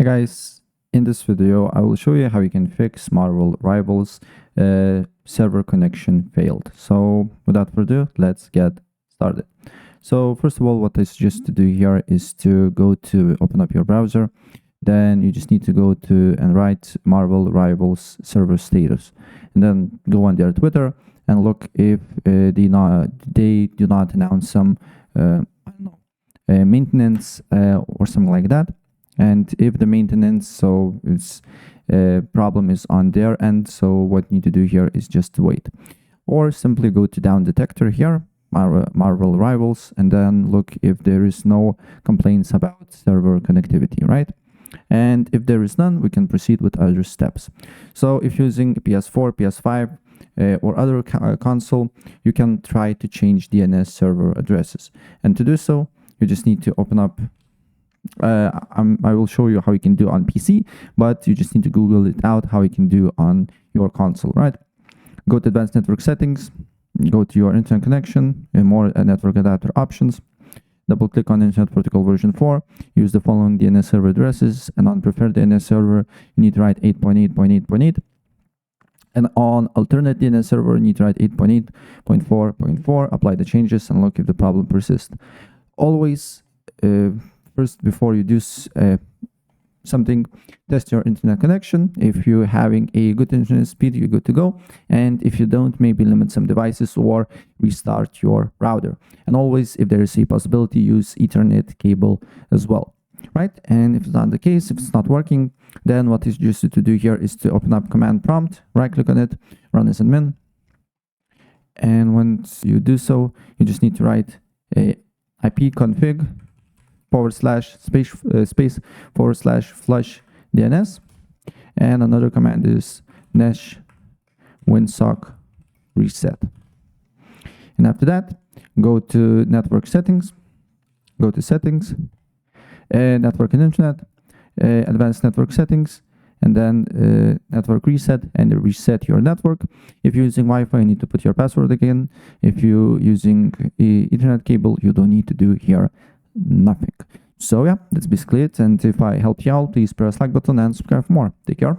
Hey guys, in this video I will show you how you can fix Marvel Rivals server connection failed. So without further ado, let's get started. So first of all, what I suggest to do here is to go to open up your browser. Then you just need to go to and write Marvel Rivals server status, and then go on their Twitter and look if they do not announce some maintenance or something like that. And if the maintenance problem is on their end, so what you need to do here is just wait, or simply go to down detector here, Marvel Rivals, and then look if there is no complaints about server connectivity, right? And if there is none, we can proceed with other steps. So if using PS4, PS5 or other console, you can try to change DNS server addresses, and to do so you just need to open up I will show you how you can do on PC, but you just need to Google it out how you can do on your console, right? Go to advanced network settings, go to your internet connection, and more network adapter options. Double click on Internet Protocol version 4, use the following DNS server addresses, and on preferred DNS server, you need to write 8.8.8.8. And on alternate DNS server, you need to write 8.8.4.4, apply the changes, and look if the problem persists. Always, first, before you do something, test your internet connection. If you're having a good internet speed, you're good to go. And if you don't, maybe limit some devices or restart your router. And always, if there is a possibility, use Ethernet cable as well, right? And if it's not the case, if it's not working, then what is just to do here is to open up command prompt, right click on it, run as admin. And once you do so, you just need to write a ipconfig /space/flush DNS, and another command is nesh winsock reset. And after that, go to network settings, go to settings, network and internet, advanced network settings, and then network reset, and reset your network. If you're using Wi-Fi, you need to put your password again. If you're using Ethernet cable, you don't need to do here nothing. So yeah, that's basically it. And if I helped you out, please press like button and subscribe for more. Take care.